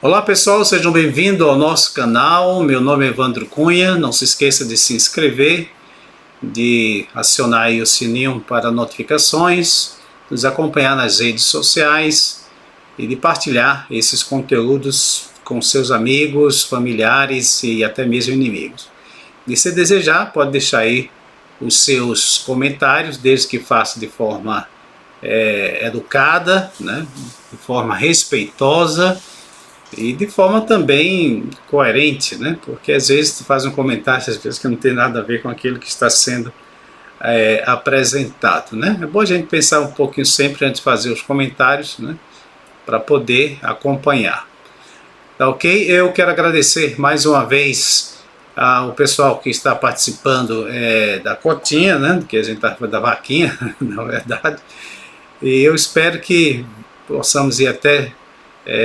Olá pessoal, sejam bem-vindos ao nosso canal. Meu nome é Evandro Cunha. Não se esqueça de se inscrever, de acionar aí o sininho para notificações, nos acompanhar nas redes sociais e de partilhar esses conteúdos com seus amigos, familiares e até mesmo inimigos. E se desejar, pode deixar aí os seus comentários, desde que faça de forma educada, né? De forma respeitosa e de forma também coerente, né? Porque às vezes tu faz um comentário, às vezes que não tem nada a ver com aquilo que está sendo apresentado, né? É bom a gente pensar um pouquinho sempre antes de fazer os comentários, né? Para poder acompanhar. Tá ok? Eu quero agradecer mais uma vez ao pessoal que está participando da cotinha, né? Que a gente está da vaquinha, na verdade. E eu espero que possamos ir até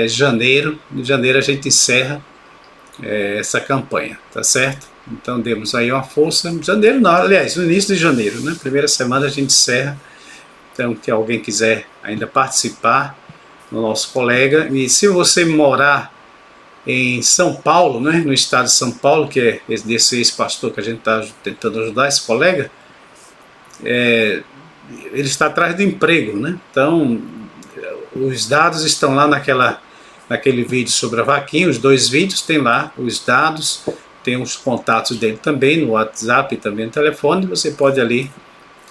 janeiro. Em janeiro a gente encerra essa campanha, tá certo? Então demos aí uma força. Em janeiro não, aliás, no início de janeiro, né? Primeira semana a gente encerra. Então, se alguém quiser ainda participar, no nosso colega. E se você morar em São Paulo, né? No estado de São Paulo, que é desse ex-pastor que a gente está tentando ajudar, esse colega, ele está atrás do emprego, né? Então, os dados estão lá naquele vídeo sobre a vaquinha, os dois vídeos, tem lá os dados, tem os contatos dele também, no WhatsApp e também no telefone, você pode ali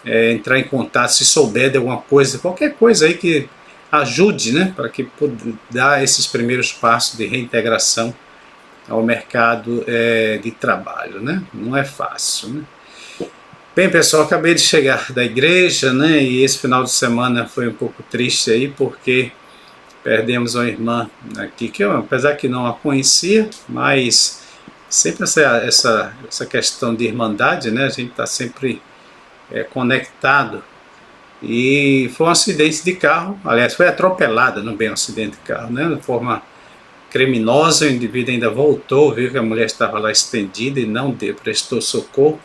entrar em contato se souber de alguma coisa, qualquer coisa aí que ajude, né, para que dar esses primeiros passos de reintegração ao mercado de trabalho, né? Não é fácil, né? Bem, pessoal, acabei de chegar da igreja, né? E esse final de semana foi um pouco triste aí, porque perdemos uma irmã aqui, que eu, apesar que não a conhecia, mas sempre essa questão de irmandade, né? A gente está sempre conectado. E foi um acidente de carro, aliás, foi atropelada, não bem um acidente de carro, né? De forma criminosa. O indivíduo ainda voltou, viu que a mulher estava lá estendida e não prestou socorro.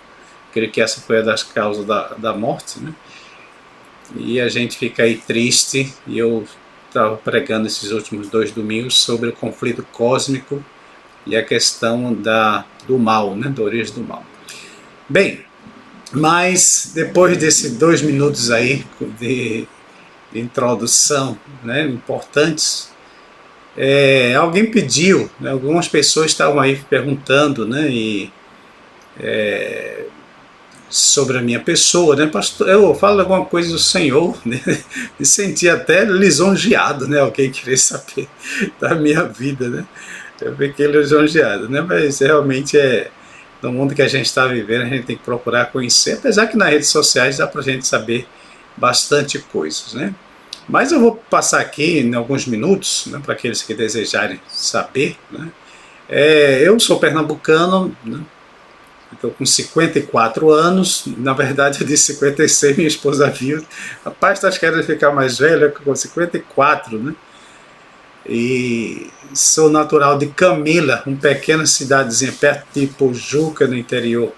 Creio que essa foi a das causas da morte, né? E a gente fica aí triste, e eu estava pregando esses últimos 2 domingos sobre o conflito cósmico e a questão do mal, né? Da origem do mal. Bem, mas depois desses 2 minutos aí de introdução, né, importantes, alguém pediu, né, algumas pessoas estavam aí perguntando, né, sobre a minha pessoa, né, pastor, eu falo alguma coisa do Senhor, né, me senti até lisonjeado, né, alguém querer saber da minha vida, né, eu fiquei lisonjeado, né, mas realmente no mundo que a gente está vivendo, a gente tem que procurar conhecer, apesar que nas redes sociais dá para a gente saber bastante coisas, né? Mas eu vou passar aqui em alguns minutos, né, para aqueles que desejarem saber, né? Eu sou pernambucano, né? Estou com 54 anos, na verdade eu disse 56, minha esposa viu, rapaz, está querendo ficar mais velho, com 54, né? E sou natural de Camila, uma pequena cidadezinha perto de Pojuca, no interior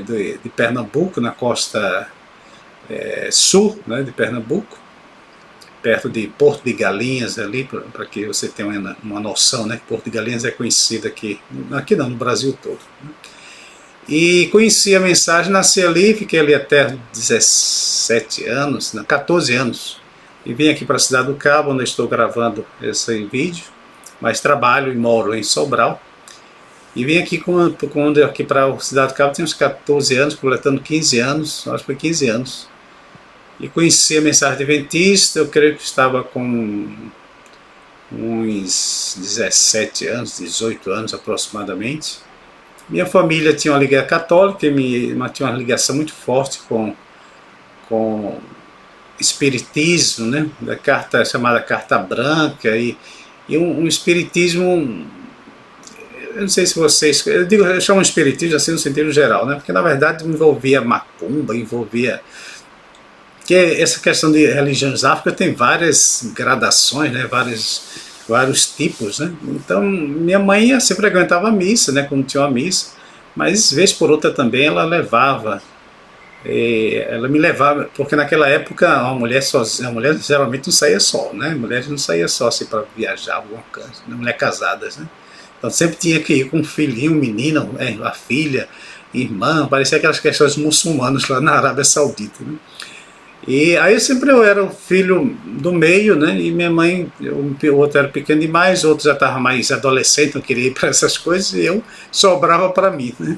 de Pernambuco, na costa sul, né, de Pernambuco, perto de Porto de Galinhas, ali, para que você tenha uma noção, né, que Porto de Galinhas é conhecido aqui não, no Brasil todo, né? E conheci a mensagem, nasci ali, fiquei ali até 17 anos, 14 anos, e vim aqui para a Cidade do Cabo, onde estou gravando esse vídeo, mas trabalho e moro em Sobral. E vim aqui aqui para a Cidade do Cabo, tinha uns 14 anos, completando 15 anos, acho que foi 15 anos. E conheci a mensagem adventista, eu creio que estava com uns 17 anos, 18 anos aproximadamente. Minha família tinha uma ligação católica, tinha uma ligação muito forte com espiritismo, né, da carta chamada Carta Branca, e um espiritismo, eu não sei se vocês, eu chamo de espiritismo assim no sentido geral, né, porque na verdade envolvia macumba, que essa questão de religiões afro tem várias gradações, né, vários tipos, né. Então minha mãe se frequentava a missa, né, quando tinha uma missa, mas vez por outra também ela levava ela me levava, porque naquela época uma mulher sozinha, a mulher geralmente não saía só, né? Mulheres não saía só assim para viajar, alguma coisa, né? Mulher casadas, né? Então sempre tinha que ir com um filhinho, um menino, a filha, irmã, parecia aquelas questões muçulmanas lá na Arábia Saudita, né? E aí eu era o filho do meio, né? E minha mãe, o outro era pequeno demais, o outro já estava mais adolescente, não queria ir para essas coisas, e eu sobrava para mim, né?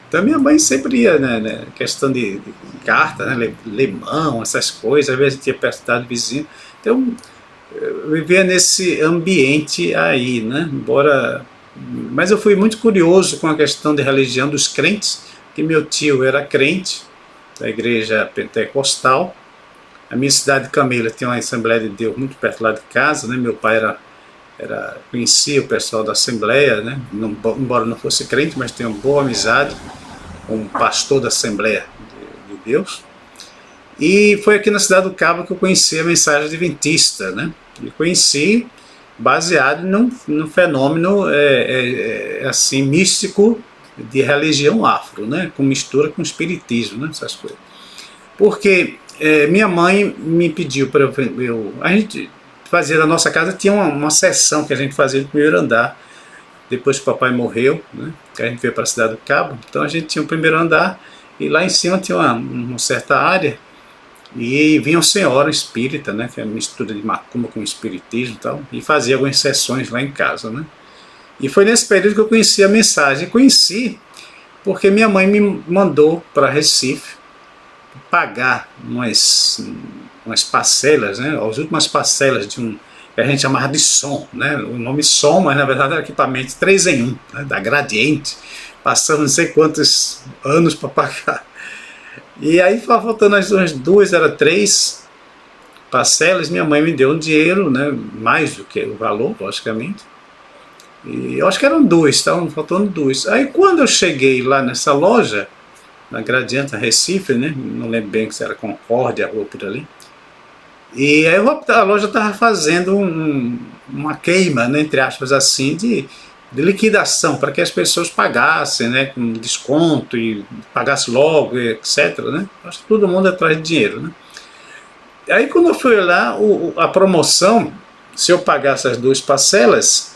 Então minha mãe sempre ia, né, questão de carta, né, limão, essas coisas, às vezes tinha perto de vizinho. Então eu vivia nesse ambiente aí, né? Mas eu fui muito curioso com a questão de religião dos crentes, que meu tio era crente da igreja pentecostal. A minha cidade de Camila tinha uma Assembleia de Deus muito perto lá de casa, né? Meu pai conhecia o pessoal da Assembleia, né? Embora não fosse crente, mas tinha uma boa amizade com um pastor da Assembleia de Deus. E foi aqui na cidade do Cabo que eu conheci a mensagem adventista, né? E conheci baseado num fenômeno assim místico de religião afro, né? Com mistura com espiritismo, né? Essas coisas. Porque minha mãe me pediu para a gente fazia na nossa casa, tinha uma sessão que a gente fazia no primeiro andar, depois que o papai morreu, né, que a gente veio para a cidade do Cabo, então a gente tinha o primeiro andar, e lá em cima tinha uma certa área, e vinha uma senhora espírita, né, que é uma mistura de macumba com espiritismo e tal, e fazia algumas sessões lá em casa, né. E foi nesse período que eu conheci a mensagem, conheci porque minha mãe me mandou para Recife pagar umas parcelas, né, as últimas parcelas de que a gente chamava de som, né, o nome som, mas na verdade era equipamento 3 em 1, né, da Gradiente, passando não sei quantos anos para pagar. E aí faltando as duas, era 3 parcelas, minha mãe me deu um dinheiro, né, mais do que o valor, logicamente, e eu acho que eram 2, estavam faltando 2. Aí quando eu cheguei lá nessa loja, na Gradiente, Recife, né? Não lembro bem se era Concórdia ou por ali. E aí a loja estava fazendo uma queima, né, entre aspas assim, de liquidação, para que as pessoas pagassem, né, com desconto e pagassem logo, etc. Né? Acho que todo mundo atrás de dinheiro. Né? Aí quando eu fui lá, a promoção, se eu pagasse as 2 parcelas,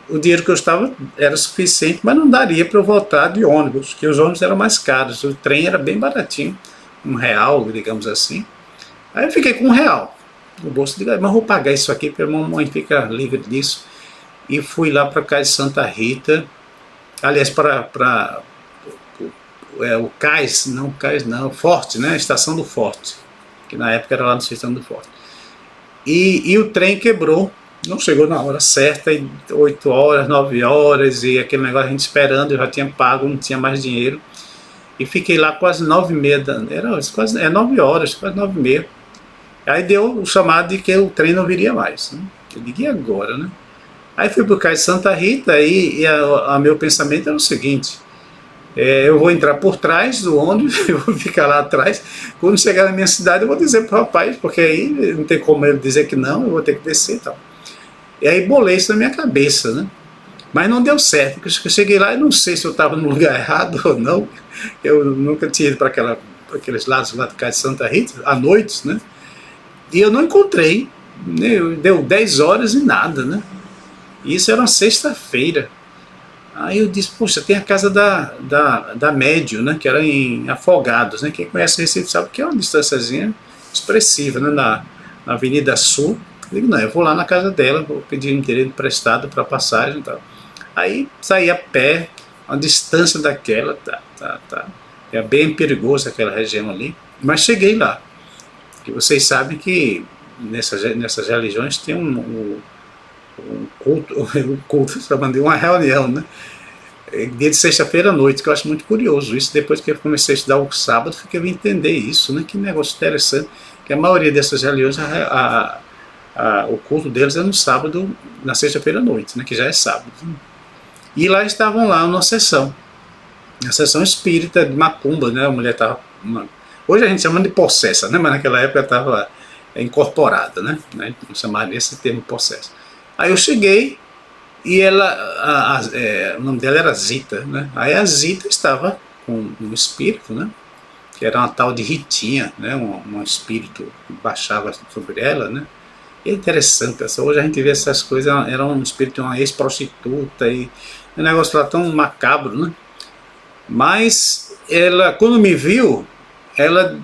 o dinheiro que eu estava era suficiente, mas não daria para eu voltar de ônibus, porque os ônibus eram mais caros, o trem era bem baratinho, R$1, digamos assim. Aí eu fiquei com R$1 no bolso, mas vou pagar isso aqui, porque a mamãe fica livre disso. E fui lá para Cais de Santa Rita, aliás, para o Cais, não, Forte, né, a estação do Forte, que na época era lá na estação do Forte. E o trem quebrou. Não chegou na hora certa, 8 horas, 9 horas, e aquele negócio a gente esperando, eu já tinha pago, não tinha mais dinheiro. E fiquei lá quase 9h30, era quase 9 horas, quase 9h30. Aí deu o chamado de que o trem não viria mais. Né? Eu liguei agora, né? Aí fui para o Cais de Santa Rita, e meu pensamento era o seguinte: eu vou entrar por trás do ônibus, eu vou ficar lá atrás, quando chegar na minha cidade eu vou dizer para o rapaz, porque aí não tem como ele dizer que não, eu vou ter que descer e tal. E aí bolei isso na minha cabeça, né? Mas não deu certo, porque eu cheguei lá e não sei se eu estava no lugar errado ou não. Eu nunca tinha ido para aqueles lados lá do Cais de Santa Rita, à noite, né? E eu não encontrei, né? Deu 10 horas e nada, né? E isso era uma sexta-feira. Aí eu disse, poxa, tem a casa da Médio, né? Que era em Afogados, né? Quem conhece Recife sabe que é uma distânciazinha expressiva, né? Na Avenida Sul. Eu digo, não, eu vou lá na casa dela, vou pedir um dinheiro emprestado para passagem e tal. Aí saí a pé, a distância daquela, é bem perigoso aquela região ali, mas cheguei lá. E vocês sabem que nessas religiões tem um culto, chamando de uma reunião, né? Dia de sexta-feira à noite, que eu acho muito curioso. Isso depois que eu comecei a estudar o sábado, fiquei a entender isso, né? Que negócio interessante, que a maioria dessas religiões, o culto deles é no sábado, na sexta-feira à noite, né, que já é sábado. E lá estavam lá numa sessão, a sessão espírita de macumba, né, a mulher estava, hoje a gente chama de possessa, né, mas naquela época estava incorporada, né, não chamaria esse termo possessa. Aí eu cheguei e ela, o nome dela era Zita, né, aí a Zita estava com um espírito, né? Que era uma tal de Ritinha, né? Um espírito que baixava sobre ela, né? E é interessante, hoje a gente vê essas coisas, era um espírito de uma ex-prostituta e um negócio lá tão macabro, né? Mas ela, quando me viu, ela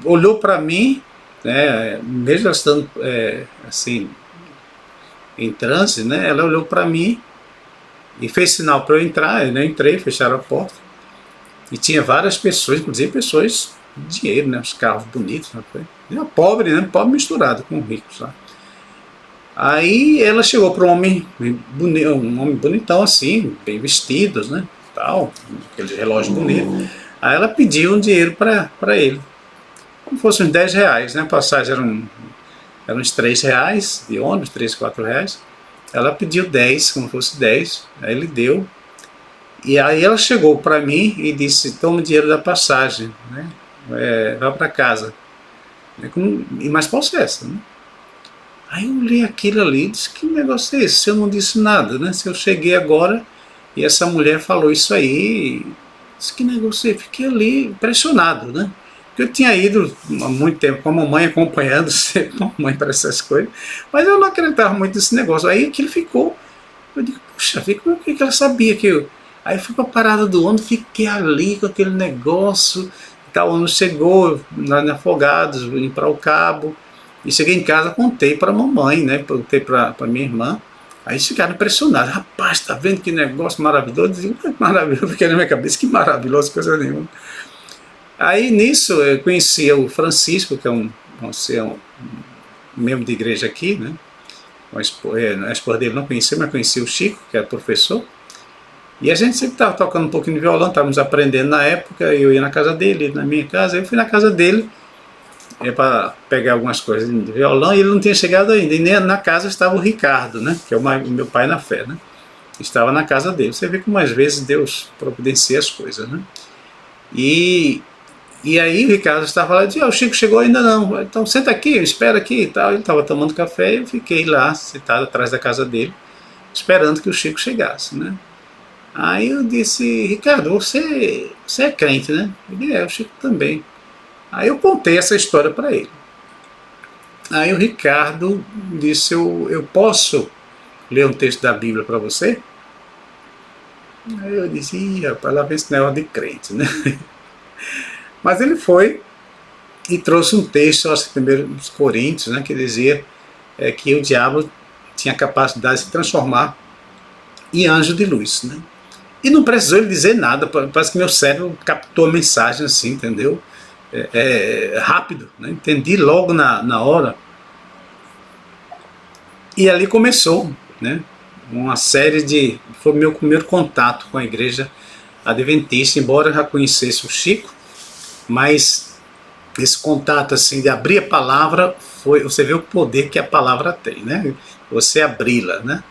olhou para mim, né? Mesmo ela estando assim, em transe, né? Ela olhou para mim e fez sinal para eu entrar. Eu entrei, fecharam a porta. E tinha várias pessoas, inclusive pessoas de dinheiro, né? Os carros bonitos. Né? Pobre, né? Pobre misturado com ricos. Tá? Aí ela chegou para um homem bonitão assim, bem vestidos, né? Tal, aquele relógio bonito. Aí ela pediu um dinheiro para ele. Como fosse uns 10 reais, né? A passagem eram uns 3 reais de ônibus, 3, 4 reais. Ela pediu 10, como fosse 10. Aí ele deu. E aí ela chegou para mim e disse, toma o dinheiro da passagem, né? Vá para casa. E mais possessa, né? Aí eu li aquilo ali e disse, que negócio é esse? Se eu não disse nada, né? Se eu cheguei agora e essa mulher falou isso aí, disse, que negócio é esse? Fiquei ali impressionado, né? Porque eu tinha ido há muito tempo com a mamãe acompanhando sempre a mamãe para essas coisas, mas eu não acreditava muito nesse negócio. Aí aquilo ficou, eu digo, puxa, como é que ela sabia que eu... Aí fui para a parada do ônibus, fiquei ali com aquele negócio, o ônibus chegou lá em Afogados, vim para o Cabo, e cheguei em casa, contei para a mamãe, né, contei para minha irmã, aí eles ficaram impressionados, rapaz, tá vendo que negócio maravilhoso? Eu dizia, maravilhoso, porque na minha cabeça, que maravilhoso, coisa nenhuma. Aí nisso eu conheci o Francisco, que é um membro de igreja aqui, né, a esposa dele não conhecia, mas conheci o Chico, que é professor. E a gente sempre estava tocando um pouquinho de violão, estávamos aprendendo na época, eu ia na casa dele, na minha casa, eu fui na casa dele para pegar algumas coisas de violão, e ele não tinha chegado ainda, e nem na casa estava o Ricardo, né, que é o meu pai na fé, né, estava na casa dele. Você vê como às vezes Deus providencia as coisas, né, e aí o Ricardo estava lá e dizia, o Chico chegou ainda não, então senta aqui, espera aqui e tal. Ele estava tomando café e eu fiquei lá, sentado atrás da casa dele, esperando que o Chico chegasse, né. Aí eu disse, Ricardo, você é crente, né? Ele o Chico também. Aí eu contei essa história para ele. Aí o Ricardo disse, eu posso ler um texto da Bíblia para você? Aí eu disse, rapaz, lá vem esse negócio de crente, né? Mas ele foi e trouxe um texto, acho que primeiro dos Coríntios, né, que dizia que o diabo tinha a capacidade de se transformar em anjo de luz, né? E não precisou ele dizer nada, parece que meu cérebro captou a mensagem assim, entendeu? Rápido, né? Entendi logo na hora. E ali começou, né? Uma série de... Foi o meu primeiro contato com a igreja adventista, embora eu já conhecesse o Chico, mas esse contato assim de abrir a palavra, você vê o poder que a palavra tem, né? Você abri-la, né?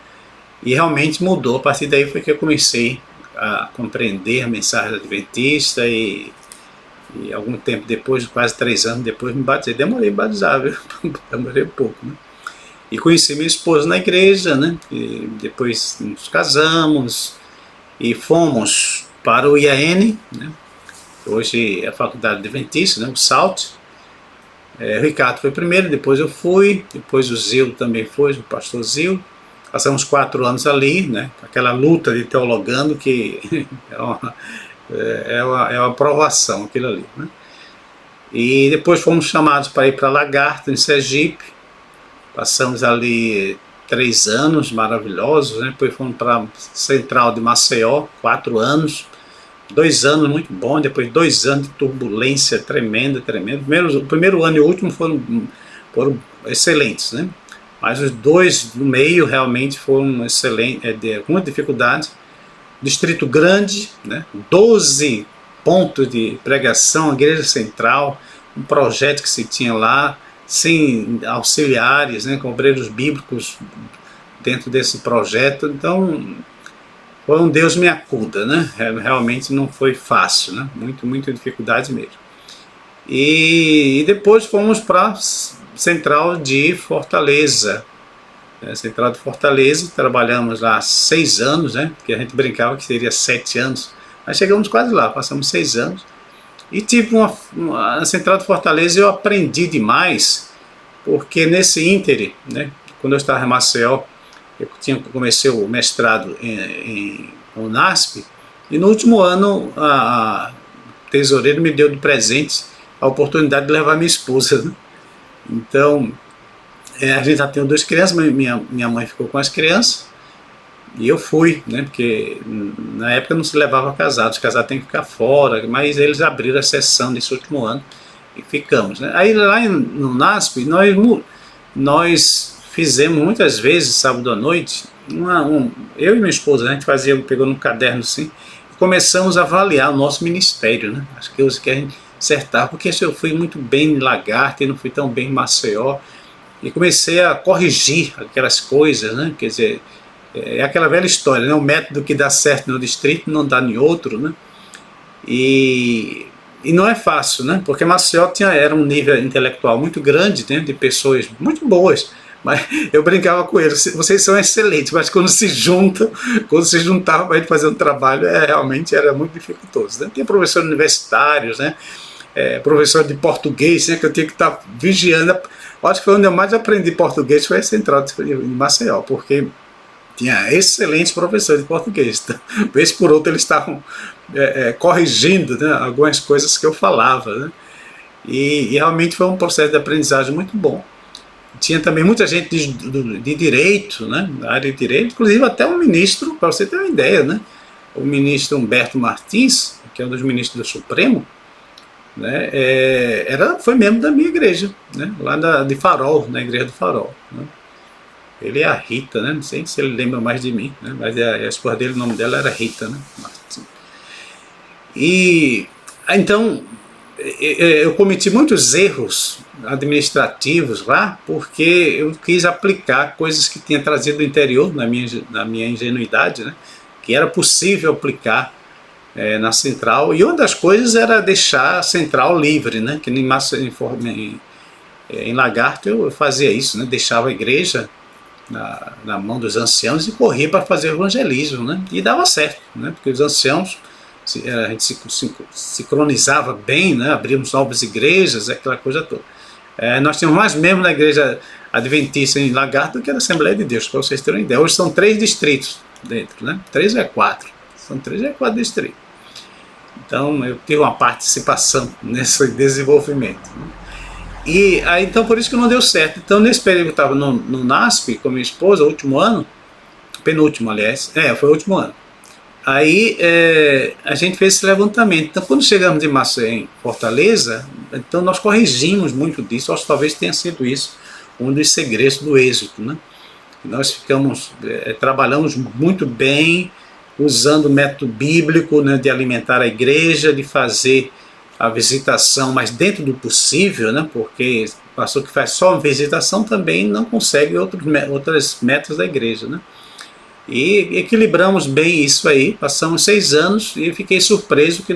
E realmente mudou. A partir daí foi que eu comecei a compreender a mensagem adventista e algum tempo depois, quase 3 anos depois, me batizei. Demorei a batizar, viu? Demorei um pouco, né? E conheci minha esposa na igreja, né? E depois nos casamos e fomos para o IAN, né? Hoje é a Faculdade Adventista, né? O SALT. O Ricardo foi primeiro, depois eu fui, depois o Zil também foi, o pastor Zil. Passamos 4 anos ali, né? Aquela luta de teologando que é uma provação aquilo ali, né? E depois fomos chamados para ir para Lagarto, em Sergipe. Passamos ali 3 anos maravilhosos, né? Depois fomos para a Central de Maceió, 4 anos. 2 anos muito bom, depois 2 anos de turbulência tremenda. O primeiro ano e o último foram excelentes, né? Mas os 2 do meio realmente foram excelentes, de alguma dificuldade. Distrito grande, né? 12 pontos de pregação, igreja central, um projeto que se tinha lá, sem auxiliares, né? Com obreiros bíblicos dentro desse projeto. Então, foi um Deus me acuda, né? Realmente não foi fácil, né? Muita dificuldade mesmo. E depois fomos para Central de Fortaleza. Central de Fortaleza, trabalhamos lá 6 anos, né? Que a gente brincava que seria 7 anos, Mas chegamos quase lá, passamos 6 anos. E tive na Central de Fortaleza eu aprendi demais, porque nesse íntere, né, quando eu estava em Maceió, eu comecei o mestrado em UNASP, e no último ano a tesoureiro me deu de presente a oportunidade de levar minha esposa, né? Então, a gente já tem 2 crianças, mas minha mãe ficou com as crianças, e eu fui, né, porque na época não se levava casados, os casados têm que ficar fora, mas eles abriram a sessão nesse último ano e ficamos, né? Aí lá no NASP, nós fizemos muitas vezes, sábado à noite, eu e minha esposa, né, a gente pegou num caderno assim, e começamos a avaliar o nosso ministério, né, as coisas que a gente acertava, porque eu fui muito bem em Lagarto e não fui tão bem em Maceió, e comecei a corrigir aquelas coisas, né, quer dizer, é aquela velha história, né? O método que dá certo no distrito não dá em outro, né? E não é fácil, né? Porque Maceió era um nível intelectual muito grande, né? De pessoas muito boas, mas eu brincava com eles, vocês são excelentes, mas quando se juntavam para fazer um trabalho, realmente era muito dificultoso, né? Tinha professores universitários, né? Professor de português, né? Que eu tinha que estar vigiando. Acho que foi onde eu mais aprendi português, foi a Central de Maceió, porque tinha excelentes professores de português. Então, vez por outra eles estavam corrigindo, né, algumas coisas que eu falava, né? E realmente foi um processo de aprendizagem muito bom. Tinha também muita gente de direito, né, da área de direito, inclusive até um ministro, para você ter uma ideia, né, o ministro Humberto Martins, que é um dos ministros do Supremo, né, foi membro da minha igreja, né, lá de Farol, na igreja do Farol, né? Ele é a Rita, né? Não sei se ele lembra mais de mim, né? Mas a esposa dele, o nome dela era Rita, né? E então eu cometi muitos erros administrativos lá, porque eu quis aplicar coisas que tinha trazido do interior na minha ingenuidade, né? Que era possível aplicar na Central. E uma das coisas era deixar a Central livre, né? Que em Lagarto eu fazia isso, né? Deixava a igreja na mão dos anciãos e corria para fazer evangelismo, né? E dava certo, né? Porque os anciãos, a gente se sincronizava bem, né? Abrimos novas igrejas, aquela coisa toda. Nós tínhamos mais membros na igreja adventista em Lagarto do que na Assembleia de Deus, para vocês terem uma ideia. Hoje são 3 distritos dentro, né? 3 ou 4, são 3 ou 4 distritos. Então eu tive uma participação nesse desenvolvimento, né? E aí, então, por isso que não deu certo. Então, nesse período que eu estava no NASP com minha esposa, o último ano, penúltimo, aliás, foi o último ano. Aí a gente fez esse levantamento. Então, quando chegamos de Maceió em Fortaleza, então nós corrigimos muito disso. Acho que talvez tenha sido isso um dos segredos do êxito, né? Nós trabalhamos muito bem, usando o método bíblico, né, de alimentar a igreja, de fazer a visitação, mas dentro do possível, né, porque o pastor que faz só uma visitação também não consegue outras metas da igreja, né? E equilibramos bem isso aí, passamos 6 anos e fiquei surpreso que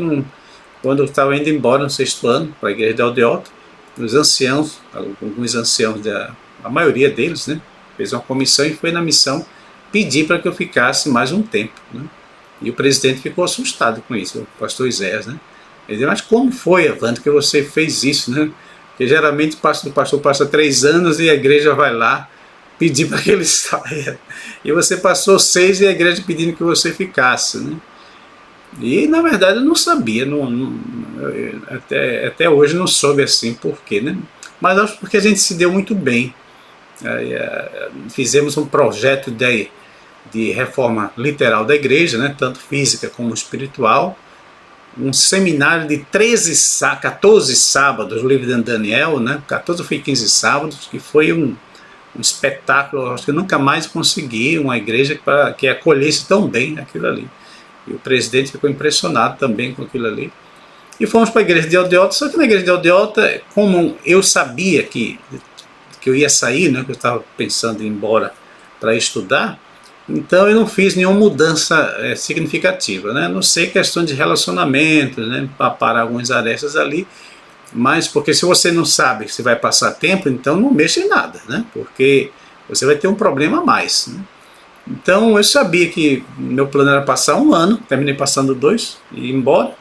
quando eu estava indo embora no 6º ano para a igreja de Aldeota, os anciãos, alguns anciãos, a maioria deles, né, fez uma comissão e foi na missão pedir para que eu ficasse mais um tempo, né? E o presidente ficou assustado com isso, o pastor Iséias, né? Ele disse, mas como foi, Evandro, que você fez isso, né? Porque geralmente o pastor passa 3 anos e a igreja vai lá pedir para que ele saia. E você passou 6 e a igreja pedindo que você ficasse, né? E na verdade eu não sabia, até hoje não soube assim por quê, né? Mas acho porque a gente se deu muito bem. Fizemos um projeto de reforma literal da igreja, né? Tanto física como espiritual. Um seminário de 14 sábados, o livro de Daniel, né? 14 ou 15 sábados, que foi um espetáculo. Acho que eu nunca mais consegui uma igreja que acolhesse tão bem aquilo ali. E o presidente ficou impressionado também com aquilo ali. E fomos para a igreja de Aldeota, só que na igreja de Aldeota, como eu sabia que eu ia sair, né? Que eu estava pensando em ir embora para estudar, então eu não fiz nenhuma mudança significativa, né? Não sei questão de relacionamento, né? Para algumas arestas ali, mas porque se você não sabe se vai passar tempo, então não mexa em nada, né? Porque você vai ter um problema a mais, né? Então eu sabia que meu plano era passar um ano, terminei passando 2 e ir embora.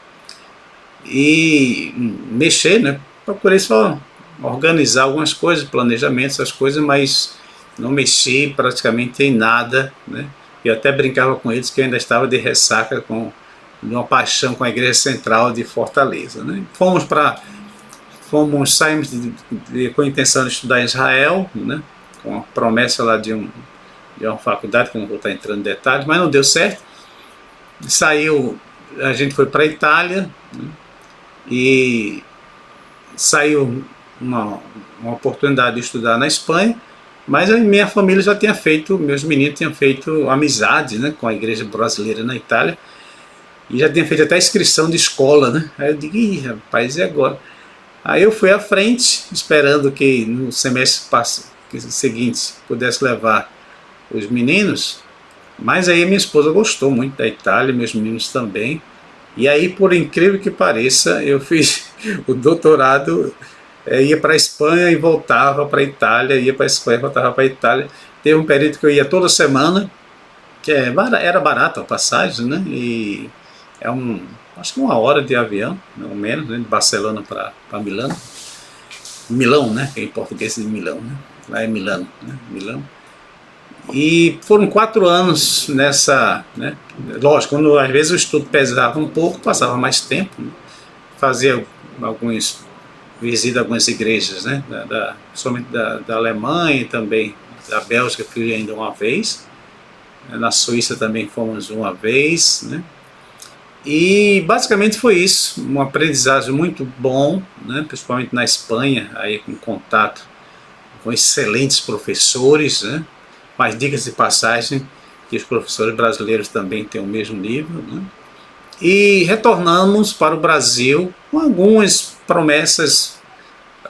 E mexer, né? Procurei só organizar algumas coisas, planejamento, essas coisas, mas não mexi praticamente em nada, né? Eu até brincava com eles que eu ainda estava de ressaca de uma paixão com a Igreja Central de Fortaleza, né? Saímos com a intenção de estudar em Israel, né? Com a promessa lá de uma faculdade, que eu não vou estar entrando em detalhes, mas não deu certo. A gente foi para a Itália, né? E saiu uma oportunidade de estudar na Espanha, mas a minha família já tinha feito, meus meninos tinham feito amizade, né, com a igreja brasileira na Itália, e já tinha feito até inscrição de escola, né? Aí eu digo, ih, rapaz, e agora? Aí eu fui à frente, esperando que no semestre seguinte pudesse levar os meninos, mas aí minha esposa gostou muito da Itália, meus meninos também. E aí, por incrível que pareça, eu fiz o doutorado, ia para a Espanha e voltava para a Itália, ia para a Espanha e voltava para a Itália. Teve um período que eu ia toda semana, que era barato a passagem, né? E acho que 1 hora de avião, não menos, né? De Barcelona para Milão. Milão, né? Que em português é Milão, né? Lá é Milano, né? Milão. E foram 4 anos nessa, né? Lógico, quando às vezes o estudo pesava um pouco, passava mais tempo, né? Fazia visita a algumas igrejas, né? Somente da Alemanha e também da Bélgica, fui ainda uma vez, na Suíça também fomos uma vez, né? E basicamente foi isso, um aprendizagem muito bom, né? Principalmente na Espanha, aí com contato com excelentes professores, né? Mas diga-se de passagem que os professores brasileiros também têm o mesmo nível, né? E retornamos para o Brasil com algumas promessas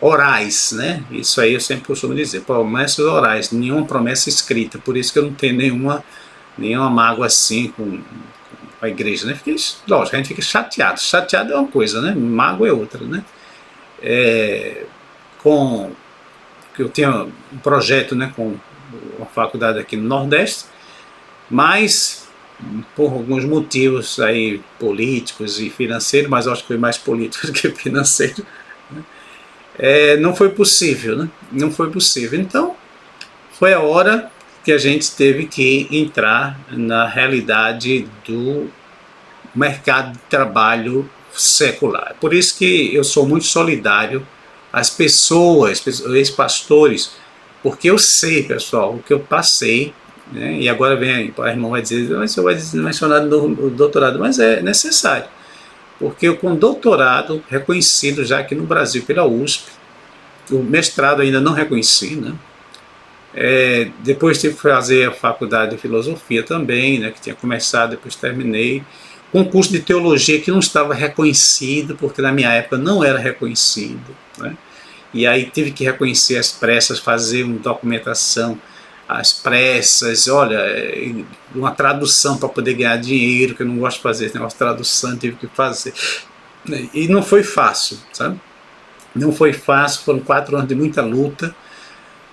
orais, né? Isso aí eu sempre costumo dizer, promessas orais, nenhuma promessa escrita, por isso que eu não tenho nenhuma mágoa assim com a igreja, né? Lógico, a gente fica chateado é uma coisa, né? Mágoa é outra, né? Eu tinha um projeto, né, com uma faculdade aqui no Nordeste, mas por alguns motivos aí políticos e financeiros, mas acho que foi mais político do que financeiro, né? Não foi possível, né? Não foi possível. Então foi a hora que a gente teve que entrar na realidade do mercado de trabalho secular. Por isso que eu sou muito solidário às pessoas, ex-pastores, porque eu sei, pessoal, o que eu passei, né? E agora vem a irmã vai dizer, mas você vai mencionar no doutorado, mas é necessário, porque eu com doutorado reconhecido já aqui no Brasil pela USP, o mestrado ainda não reconheci, né? Depois tive que fazer a faculdade de filosofia também, né, que tinha começado, depois terminei, com um curso de teologia que não estava reconhecido, porque na minha época não era reconhecido, né? E aí tive que reconhecer às pressas, fazer uma documentação às pressas, olha, uma tradução para poder ganhar dinheiro, que eu não gosto de fazer esse negócio de tradução, tive que fazer. E não foi fácil, sabe? Não foi fácil, foram 4 anos de muita luta,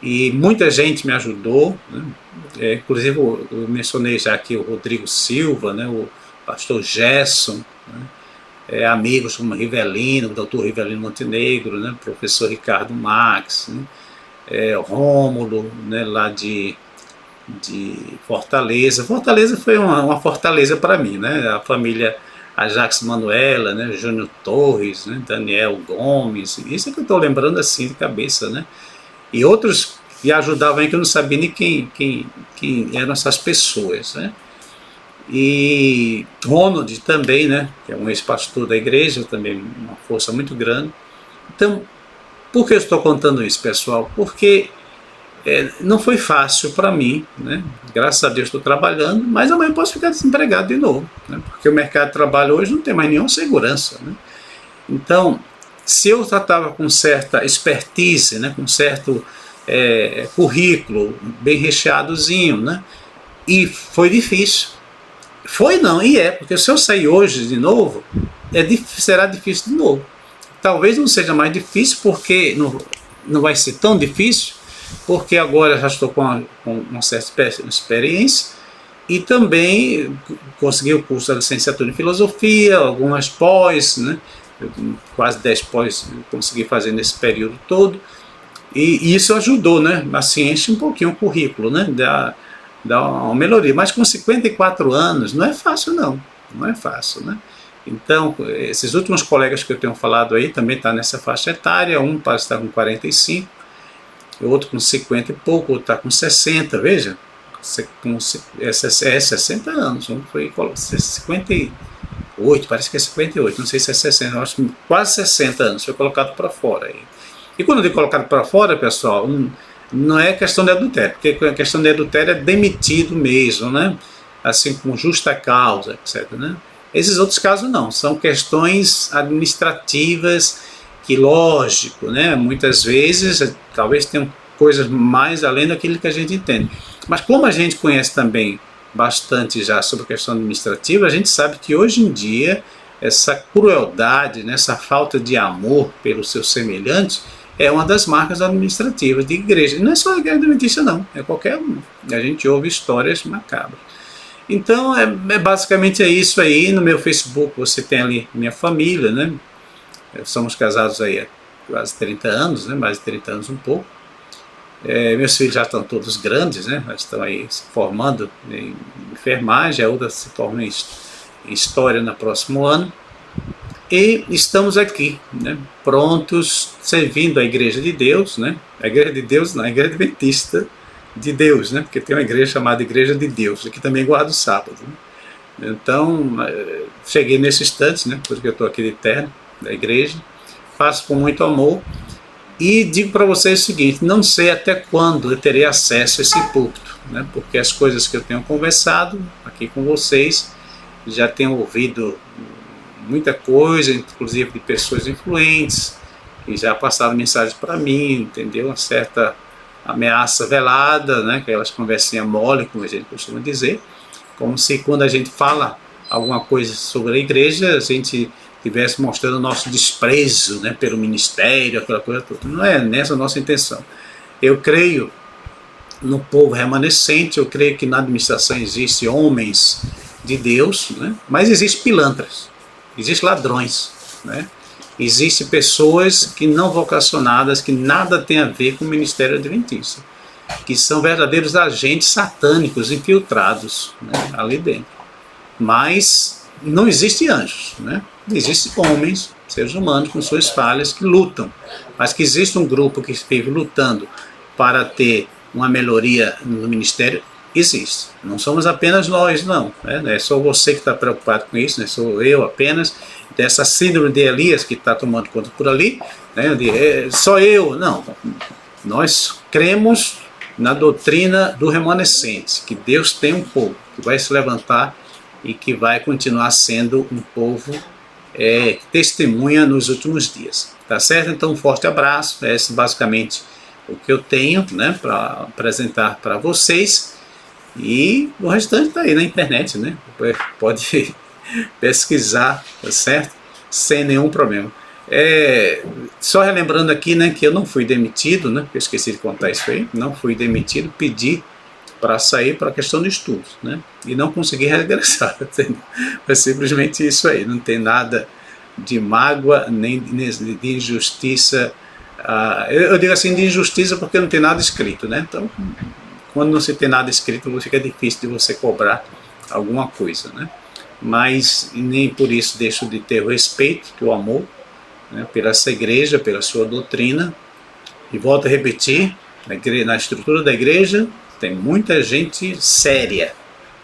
e muita gente me ajudou, né? Inclusive eu mencionei já aqui o Rodrigo Silva, né? O pastor Gerson, né? Amigos como Rivelino, o doutor Rivelino Montenegro, né? O professor Ricardo Max, né? Rômulo, né? Lá de Fortaleza. Fortaleza foi uma fortaleza para mim, né? A família Ajax Manuela, né? Júnior Torres, né? Daniel Gomes, isso é que eu estou lembrando assim de cabeça, né? E outros que ajudavam aí que eu não sabia nem quem eram essas pessoas, né? E Ronald também, né? Que é um ex-pastor da igreja, também uma força muito grande. Então, por que eu estou contando isso, pessoal? Porque não foi fácil para mim, né? Graças a Deus estou trabalhando, mas amanhã posso ficar desempregado de novo, né? Porque o mercado de trabalho hoje não tem mais nenhuma segurança, né? Então, se eu já estava com certa expertise, né? Com certo currículo bem recheadozinho, né? E foi difícil. Foi não, e porque se eu sair hoje de novo, será difícil de novo. Talvez não seja mais difícil, porque não vai ser tão difícil, porque agora já estou com uma certa experiência, e também consegui o curso da licenciatura em filosofia, algumas pós, né? Quase 10 pós eu consegui fazer nesse período todo, e isso ajudou, né? Assim, enche um pouquinho o currículo, né? Dá uma melhoria, mas com 54 anos não é fácil não, não é fácil, né? Então, esses últimos colegas que eu tenho falado aí também estão nessa faixa etária, um parece estar com 45, o outro com 50 e pouco, o outro está com 60, veja, com 60 anos, um foi 58, parece que é 58, não sei se é 60, acho que quase 60 anos, foi colocado para fora aí. E quando eu digo colocado para fora, pessoal, não é questão de adultério, porque a questão de adultério é demitido mesmo, né? Assim, com justa causa, etc, né? Esses outros casos não, são questões administrativas que, lógico, né, muitas vezes, talvez tenham coisas mais além daquilo que a gente entende. Mas como a gente conhece também bastante já sobre a questão administrativa, a gente sabe que hoje em dia essa crueldade, né, essa falta de amor pelo seu semelhante é uma das marcas administrativas de igreja. E não é só a igreja adventista não, é qualquer um. A gente ouve histórias macabras. Então, basicamente é isso aí. No meu Facebook você tem ali minha família, né? Somos casados aí há quase 30 anos, né? Mais de 30 anos um pouco. Meus filhos já estão todos grandes, né? Já estão aí se formando em enfermagem, a outra se forma em história no próximo ano. E estamos aqui, né? Prontos, servindo a Igreja de Deus, né? A Igreja de Deus não, a Igreja Adventista de Deus, né? Porque tem uma igreja chamada Igreja de Deus, que também guarda o sábado, né? Então, cheguei nesse instante, né? Porque eu estou aqui de terno da igreja, faço com muito amor e digo para vocês o seguinte: não sei até quando eu terei acesso a esse púlpito, né? Porque as coisas que eu tenho conversado aqui com vocês, já tenho ouvido muita coisa, inclusive de pessoas influentes, que já passaram mensagens para mim, entendeu? Uma certa ameaça velada, né? Aquelas conversinhas mole, como a gente costuma dizer, como se quando a gente fala alguma coisa sobre a igreja, a gente estivesse mostrando o nosso desprezo, né, pelo ministério, aquela coisa toda. Não é nessa a nossa intenção. Eu creio no povo remanescente, eu creio que na administração existem homens de Deus, né, mas existem pilantras, existem ladrões, né? Existem pessoas que não vocacionadas, que nada tem a ver com o ministério adventista, que são verdadeiros agentes satânicos infiltrados, né, ali dentro. Mas não existem anjos, né? Existem homens, seres humanos com suas falhas que lutam, mas que existe um grupo que vive lutando para ter uma melhoria no ministério, existe. Não somos apenas nós, não, né? Não é só você que está preocupado com isso, não é só eu apenas, dessa síndrome de Elias que está tomando conta por ali, né? Só eu, não. Nós cremos na doutrina do remanescente, que Deus tem um povo que vai se levantar e que vai continuar sendo um povo que testemunha nos últimos dias. Tá certo? Então, um forte abraço. Esse é basicamente o que eu tenho, né, para apresentar para vocês. E o restante está aí na internet, né? Pode pesquisar, tá certo? Sem nenhum problema. Só relembrando aqui, né, que eu não fui demitido, né? Eu esqueci de contar isso aí. Não fui demitido, pedi para sair para a questão de estudos, né? E não consegui regressar. É simplesmente isso aí. Não tem nada de mágoa nem de injustiça. Eu digo assim de injustiça porque não tem nada escrito, né? Então, quando não se tem nada escrito, fica difícil de você cobrar alguma coisa, né? Mas nem por isso deixo de ter o respeito, o amor, né, pela essa igreja, pela sua doutrina. E volto a repetir, na estrutura da igreja tem muita gente séria,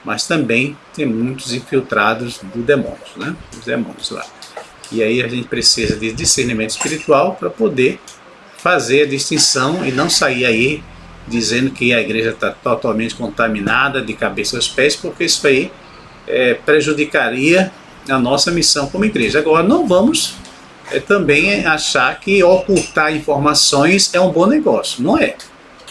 mas também tem muitos infiltrados do demônio, né? Os demônios lá. E aí a gente precisa de discernimento espiritual para poder fazer a distinção e não sair aí dizendo que a igreja está totalmente contaminada de cabeça aos pés, porque isso aí prejudicaria a nossa missão como igreja. Agora, não vamos também achar que ocultar informações é um bom negócio. Não é.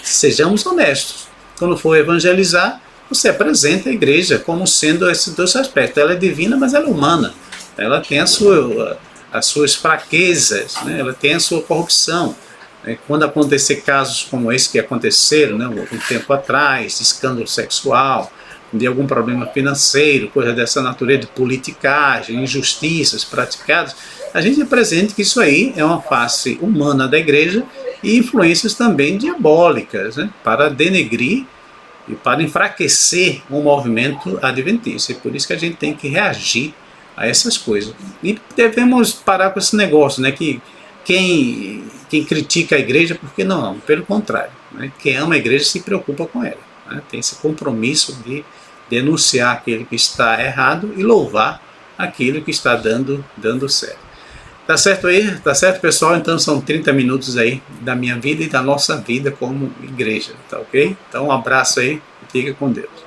Sejamos honestos. Quando for evangelizar, você apresenta a igreja como sendo esses dois aspectos. Ela é divina, mas ela é humana. Ela tem as suas fraquezas, né? Ela tem a sua corrupção. Quando acontecer casos como esse que aconteceram, né, um tempo atrás, escândalo sexual, de algum problema financeiro, coisa dessa natureza, de politicagem, injustiças praticadas, a gente apresenta que isso aí é uma face humana da igreja e influências também diabólicas, né, para denegrir e para enfraquecer o movimento adventista. E por isso que a gente tem que reagir a essas coisas. E devemos parar com esse negócio, né, que quem critica a igreja, porque não ama, pelo contrário, né, quem ama a igreja se preocupa com ela, né, tem esse compromisso de denunciar aquele que está errado e louvar aquilo que está dando certo. Tá certo aí? Tá certo, pessoal? Então são 30 minutos aí da minha vida e da nossa vida como igreja, tá ok? Então um abraço aí e fica com Deus.